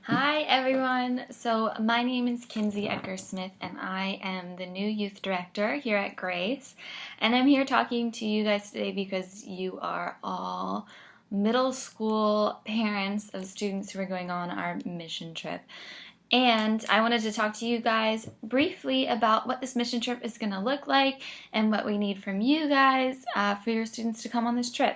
Hi everyone! So my name is Kinsey Edgar-Smith and I am the new youth director here at Grace. And I'm here talking to you guys today because you are all middle school parents of students who are going on our mission trip. And I wanted to talk to you guys briefly about what this mission trip is going to look like and what we need from you guys for your students to come on this trip.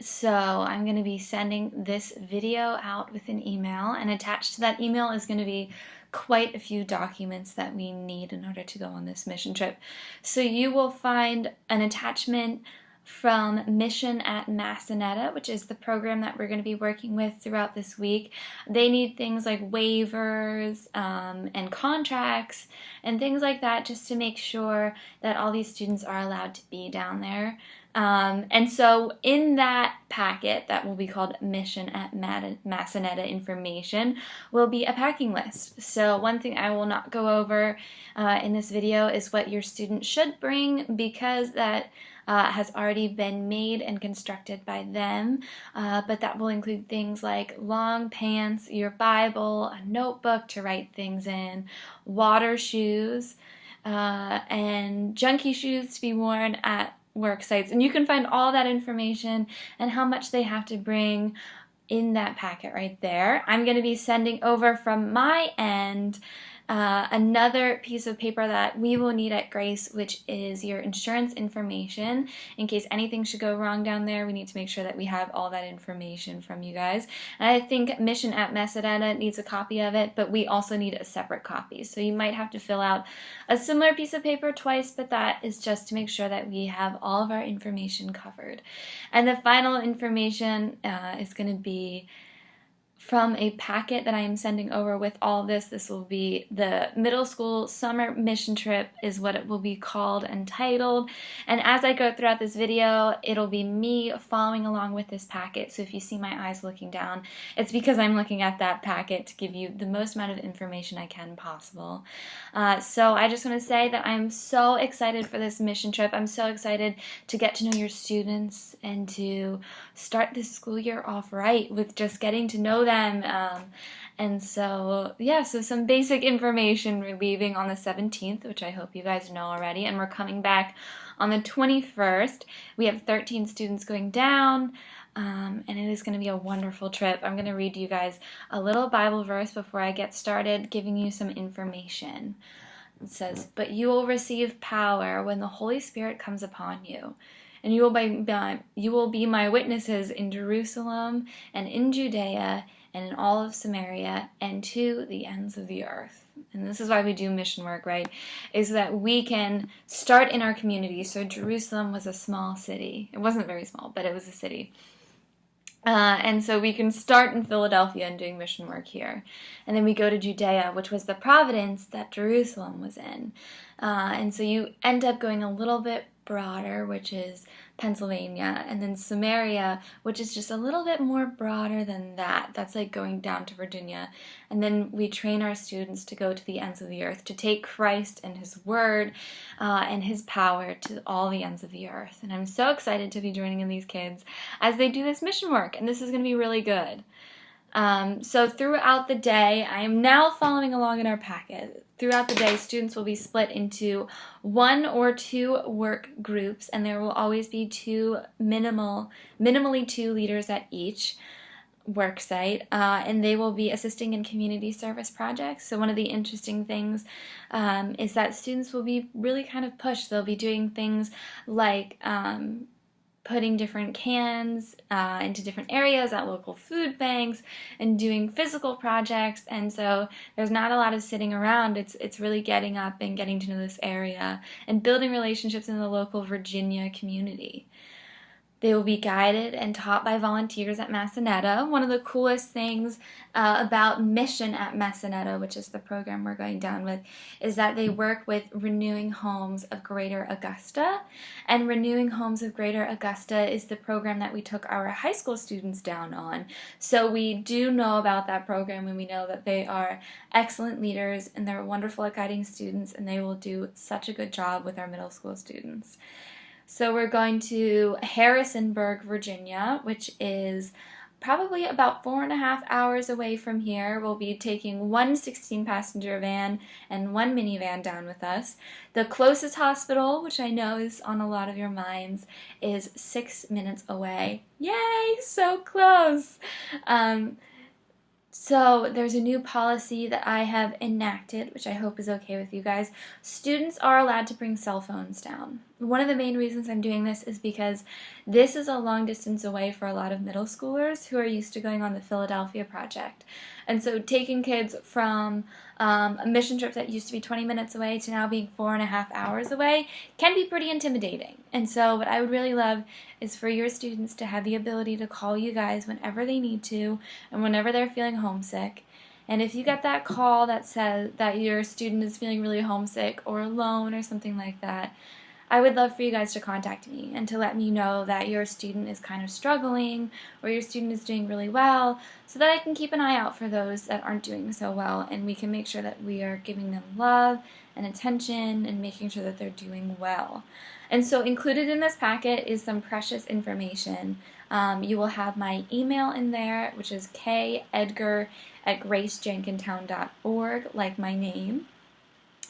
So I'm going to be sending this video out with an email, and attached to that email is going to be quite a few documents that we need in order to go on this mission trip. So you will find an attachment from Mission at Massanetta, which is the program that we're going to be working with throughout this week. They need things like waivers and contracts and things like that just to make sure that all these students are allowed to be down there. And so in that packet that will be called Mission at Massanetta Information will be a packing list. So one thing I will not go over in this video is what your student should bring, because that has already been made and constructed by them, but that will include things like long pants, your Bible, a notebook to write things in, water shoes, and junkie shoes to be worn at work sites. And you can find all that information and how much they have to bring in that packet right there. I'm going to be sending over from my end another piece of paper that we will need at Grace, which is your insurance information. In case anything should go wrong down there, we need to make sure that we have all that information from you guys. And I think Mission at Massanetta needs a copy of it, but we also need a separate copy. So you might have to fill out a similar piece of paper twice, but that is just to make sure that we have all of our information covered. And the final information is going to be from a packet that I am sending over with all of this. This will be the middle school summer mission trip is what it will be called and titled. And as I go throughout this video, it'll be me following along with this packet. So if you see my eyes looking down, it's because I'm looking at that packet to give you the most amount of information I can possible. So I just want to say that I'm so excited for this mission trip. I'm so excited to get to know your students and to start this school year off right with just getting to know them. And so, yeah, so some basic information. We're leaving on the 17th, which I hope you guys know already, and we're coming back on the 21st. We have 13 students going down, and it is going to be a wonderful trip. I'm going to read you guys a little Bible verse before I get started, giving you some information. It says, "But you will receive power when the Holy Spirit comes upon you. And you will be my witnesses in Jerusalem and in Judea and in all of Samaria and to the ends of the earth." And this is why we do mission work, right? Is that we can start in our community. So Jerusalem was a small city. It wasn't very small, but it was a city. And so we can start in Philadelphia and doing mission work here. And then we go to Judea, which was the province that Jerusalem was in. And so you end up going a little bit broader, which is Pennsylvania, and then Samaria, which is just a little bit more broader than that. That's like going down to Virginia. And then we train our students to go to the ends of the earth, to take Christ and His Word and His power to all the ends of the earth. And I'm so excited to be joining in these kids as they do this mission work, and this is going to be really good. So throughout the day, I am now following along in our packet. Throughout the day, students will be split into 1 or 2 work groups, and there will always be minimally two leaders at each work site, and they will be assisting in community service projects. So one of the interesting things is that students will be really kind of pushed. They'll be doing things like putting different cans into different areas at local food banks and doing physical projects. And so there's not a lot of sitting around. It's really getting up and getting to know this area and building relationships in the local Virginia community. They will be guided and taught by volunteers at Massanetta. One of the coolest things about Mission at Massanetta, which is the program we're going down with, is that they work with Renewing Homes of Greater Augusta. And Renewing Homes of Greater Augusta is the program that we took our high school students down on. So we do know about that program, and we know that they are excellent leaders and they're wonderful at guiding students, and they will do such a good job with our middle school students. So we're going to Harrisonburg, Virginia, which is probably about 4.5 hours away from here. We'll be taking one 16-passenger van and one minivan down with us. The closest hospital, which I know is on a lot of your minds, is 6 minutes away. Yay, so close! So there's a new policy that I have enacted, which I hope is okay with you guys. Students are allowed to bring cell phones down. One of the main reasons I'm doing this is because this is a long distance away for a lot of middle schoolers who are used to going on the Philadelphia project. And so taking kids from a mission trip that used to be 20 minutes away to now being 4.5 hours away can be pretty intimidating. And so what I would really love is for your students to have the ability to call you guys whenever they need to and whenever they're feeling homesick. And if you get that call that says that your student is feeling really homesick or alone or something like that, I would love for you guys to contact me and to let me know that your student is kind of struggling or your student is doing really well, so that I can keep an eye out for those that aren't doing so well, and we can make sure that we are giving them love and attention and making sure that they're doing well. And so included in this packet is some precious information. You will have my email in there, which is kedgar@gracejenkintown.org, like my name.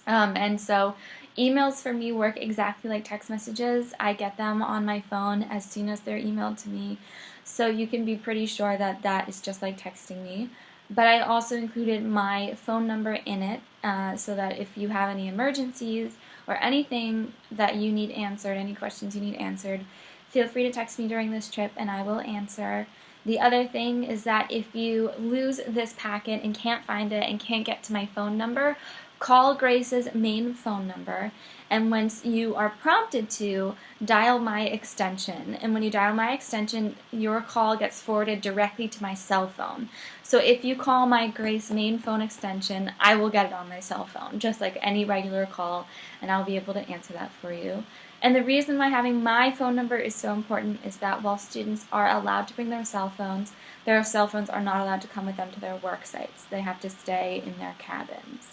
And so emails for me work exactly like text messages. I get them on my phone as soon as they're emailed to me, so you can be pretty sure that that is just like texting me. But I also included my phone number in it, so that if you have any emergencies or anything that you need answered, any questions you need answered, feel free to text me during this trip and I will answer. The other thing is that if you lose this packet and can't find it and can't get to my phone number, call Grace's main phone number, and once you are prompted to, dial my extension. And when you dial my extension, your call gets forwarded directly to my cell phone. So if you call my Grace main phone extension, I will get it on my cell phone, just like any regular call, and I'll be able to answer that for you. And the reason why having my phone number is so important is that while students are allowed to bring their cell phones are not allowed to come with them to their work sites. They have to stay in their cabins.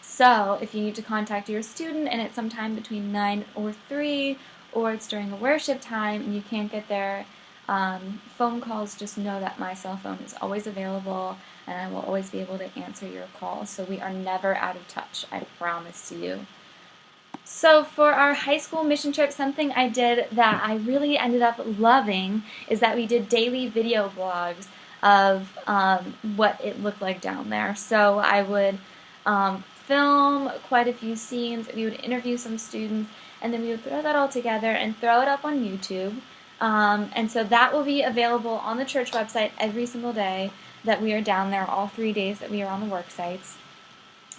So if you need to contact your student and it's sometime between 9 or 3, or it's during a worship time and you can't get their phone calls, just know that my cell phone is always available and I will always be able to answer your call. So we are never out of touch, I promise you. So for our high school mission trip, something I did that I really ended up loving is that we did daily video blogs of what it looked like down there. So I would film quite a few scenes, we would interview some students, and then we would throw that all together and throw it up on YouTube. And so that will be available on the church website every single day that we are down there, all 3 days that we are on the work sites.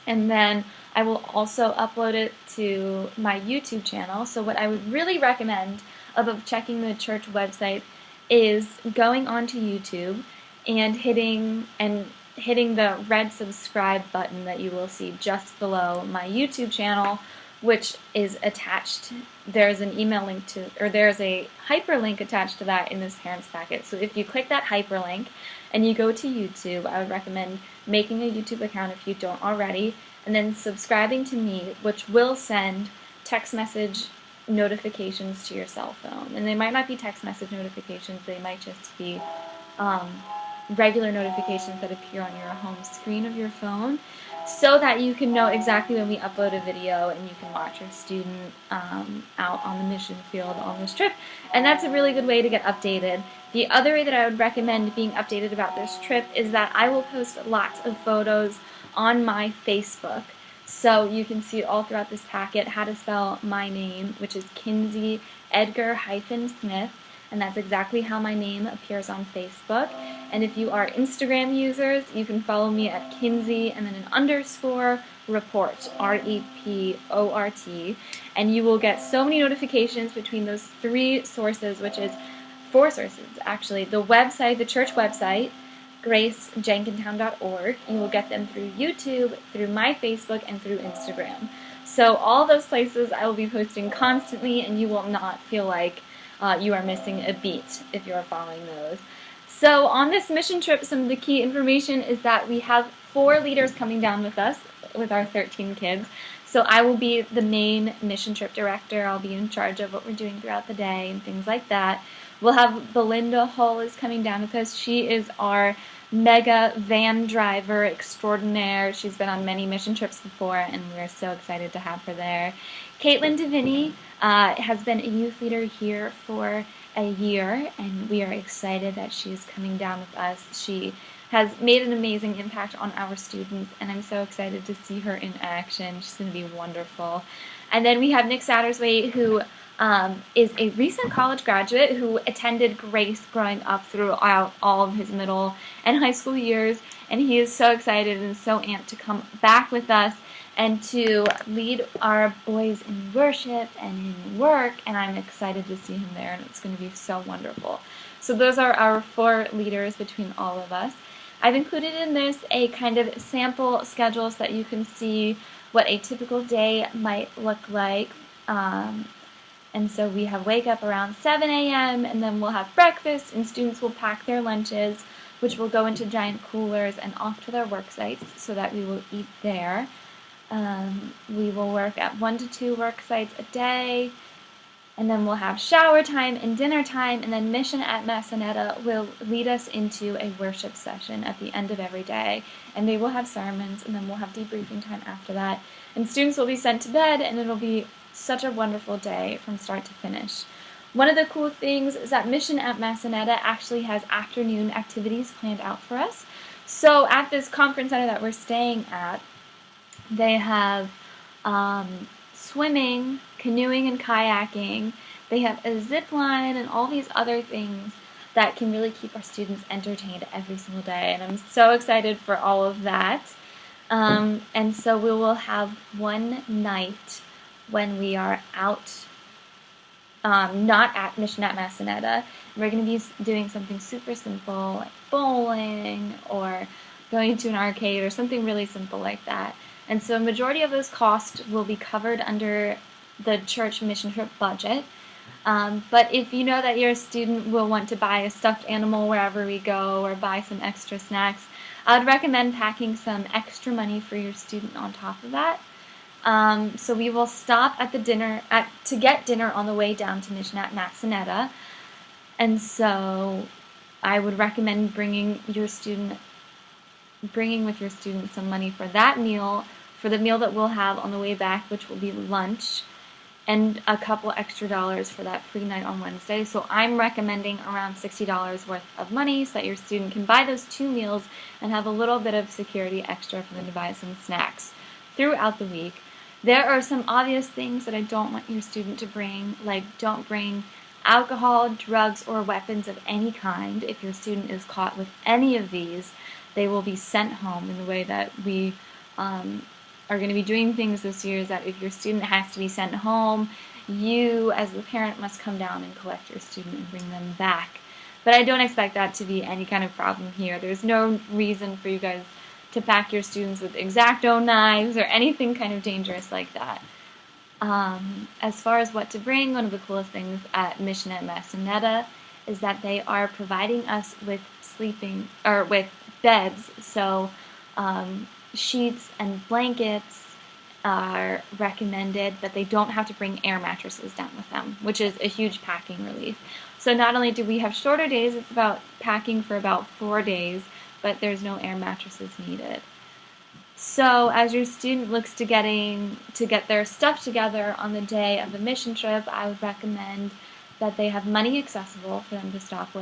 And then I will also upload it to my YouTube channel. So what I would really recommend above checking the church website is going onto YouTube and hitting the red subscribe button that you will see just below my YouTube channel, which is attached. There's an email link to, or there's a hyperlink attached to that in this parents packet. So if you click that hyperlink and you go to YouTube, I would recommend making a YouTube account if you don't already, and then subscribing to me, which will send text message notifications to your cell phone. And they might not be text message notifications, they might just be regular notifications that appear on your home screen of your phone, so that you can know exactly when we upload a video and you can watch your student out on the mission field on this trip. And that's a really good way to get updated. The other way that I would recommend being updated about this trip is that I will post lots of photos on my Facebook. So you can see all throughout this packet how to spell my name, which is Kinsey Edgar-Smith. And that's exactly how my name appears on Facebook. And if you are Instagram users, you can follow me at Kinsey and then an underscore report, R-E-P-O-R-T, and you will get so many notifications between those 3 sources, which is 4 sources actually. The website, the church website, gracejenkintown.org. You will get them through YouTube, through my Facebook, and through Instagram. So all those places I will be posting constantly, and you will not feel like you are missing a beat if you are following those. So on this mission trip, some of the key information is that we have 4 leaders coming down with us, with our 13 kids. So I will be the main mission trip director. I'll be in charge of what we're doing throughout the day and things like that. We'll have Belinda Hull is coming down with us. She is our mega van driver extraordinaire. She's been on many mission trips before, and we're so excited to have her there. Caitlin Deviney has been a youth leader here for a year, and we are excited that she's coming down with us. She has made an amazing impact on our students, and I'm so excited to see her in action. She's going to be wonderful. And then we have Nick Satterswaite, who is a recent college graduate who attended Grace growing up throughout all of his middle and high school years, and he is so excited and so amped to come back with us and to lead our boys in worship and in work, and I'm excited to see him there, and it's going to be so wonderful. So those are our 4 leaders between all of us. I've included in this a kind of sample schedule so that you can see what a typical day might look like. And so we have wake up around 7 a.m. and then we'll have breakfast, and students will pack their lunches, which will go into giant coolers and off to their work sites so that we will eat there. We will work at 1 to 2 work sites a day, and then we'll have shower time and dinner time, and then Mission at Massanetta will lead us into a worship session at the end of every day, and they will have sermons, and then we'll have debriefing time after that, and students will be sent to bed, and it'll be such a wonderful day from start to finish. One of the cool things is that Mission at Massanetta actually has afternoon activities planned out for us. So at this conference center that we're staying at, they have swimming, canoeing, and kayaking. They have a zip line and all these other things that can really keep our students entertained every single day. And I'm so excited for all of that. And so we will have one night when we are out, not at Mission at Massanetta. We're going to be doing something super simple, like bowling or going to an arcade or something really simple like that. And so a majority of those costs will be covered under the church mission trip budget. But if you know that your student will want to buy a stuffed animal wherever we go or buy some extra snacks, I would recommend packing some extra money for your student on top of that. So we will stop at the to get dinner on the way down to Mission at Massanetta. And so I would recommend bringing with your student some money for that meal, for the meal that we'll have on the way back, which will be lunch, and a couple extra dollars for that free night on Wednesday. So I'm recommending around $60 worth of money so that your student can buy those 2 meals and have a little bit of security extra for them to buy some snacks throughout the week. There are some obvious things that I don't want your student to bring, like don't bring alcohol, drugs, or weapons of any kind. If your student is caught with any of these, they will be sent home. In the way that we are going to be doing things this year is that if your student has to be sent home, you as the parent must come down and collect your student and bring them back. But I don't expect that to be any kind of problem here. There's no reason for you guys to pack your students with X-Acto knives or anything kind of dangerous like that. As far as what to bring, one of the coolest things at Mission at Massanetta is that they are providing us with with beds. So sheets and blankets are recommended, but they don't have to bring air mattresses down with them, which is a huge packing relief. So not only do we have shorter days, it's about packing for about 4 days, but there's no air mattresses needed. So as your student looks to get their stuff together on the day of the mission trip, I would recommend that they have money accessible for them to stop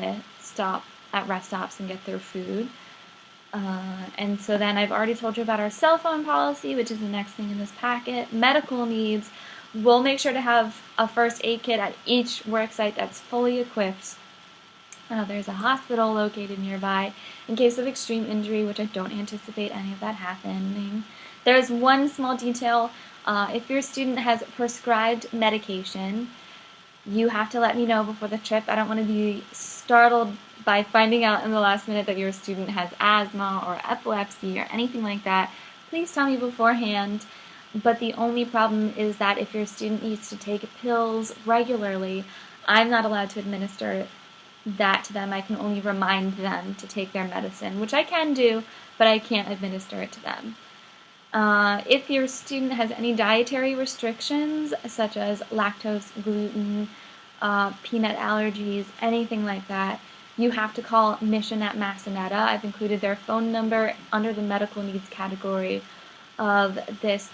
at rest stops and get their food. And so then I've already told you about our cell phone policy, which is the next thing in this packet. Medical needs. We'll make sure to have a first aid kit at each worksite that's fully equipped. There's a hospital located nearby in case of extreme injury, which I don't anticipate any of that happening. There's one small detail. If your student has prescribed medication, you have to let me know before the trip. I don't want to be startled by finding out in the last minute that your student has asthma or epilepsy or anything like that. Please tell me beforehand. But the only problem is that if your student needs to take pills regularly, I'm not allowed to administer that to them. I can only remind them to take their medicine, which I can do, but I can't administer it to them. If your student has any dietary restrictions, such as lactose, gluten, peanut allergies, anything like that, you have to call Mission at Massanetta. I've included their phone number under the medical needs category of this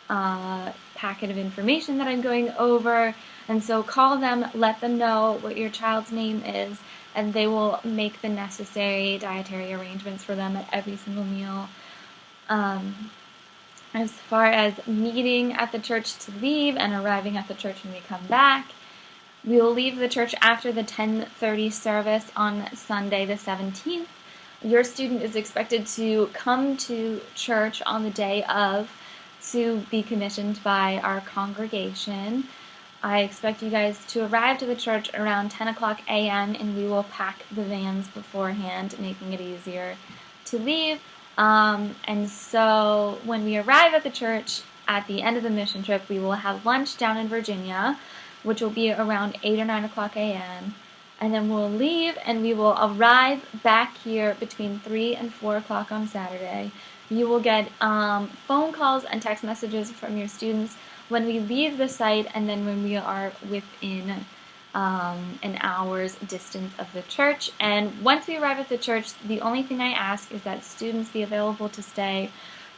packet of information that I'm going over. And so call them, let them know what your child's name is, and they will make the necessary dietary arrangements for them at every single meal. As far as meeting at the church to leave and arriving at the church when we come back, we will leave the church after the 10:30 service on Sunday the 17th. Your student is expected to come to church on the day of to be commissioned by our congregation. I expect you guys to arrive to the church around 10 o'clock a.m. and we will pack the vans beforehand, making it easier to leave. And so when we arrive at the church at the end of the mission trip, we will have lunch down in Virginia, which will be around 8 or 9 o'clock a.m. And then we'll leave and we will arrive back here between 3 and 4 o'clock on Saturday. You will get phone calls and text messages from your students when we leave the site and then when we are within an hour's distance of the church. And once we arrive at the church, the only thing I ask is that students be available to stay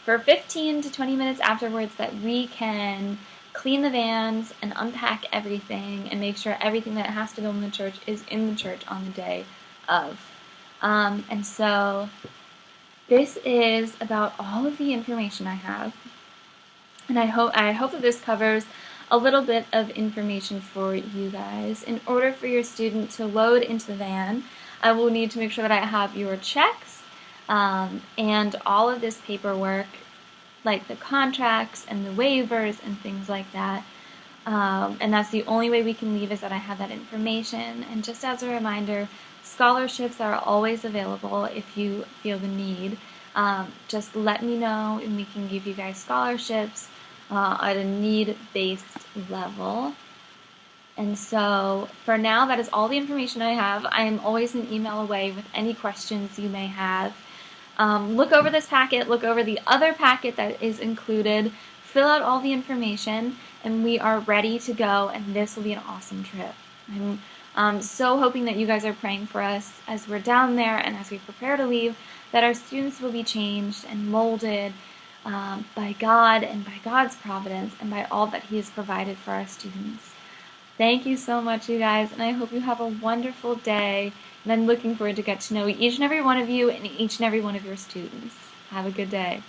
for 15 to 20 minutes afterwards, that we can clean the vans and unpack everything and make sure everything that has to go in the church is in the church on the day of. And so this is about all of the information I have. And I hope that this covers a little bit of information for you guys. In order for your student to load into the van, I will need to make sure that I have your checks and all of this paperwork, like the contracts and the waivers and things like that. And that's the only way we can leave, is that I have that information. And just as a reminder, scholarships are always available if you feel the need. Just let me know and we can give you guys scholarships at a need-based level. And so for now, that is all the information I have. I am always an email away with any questions you may have. Look over this packet, look over the other packet that is included, fill out all the information, and we are ready to go, and this will be an awesome trip. I'm so hoping that you guys are praying for us as we're down there and as we prepare to leave, that our students will be changed and molded by God and by God's providence and by all that He has provided for our students. Thank you so much, you guys, and I hope you have a wonderful day. And I'm looking forward to get to know each and every one of you and each and every one of your students. Have a good day.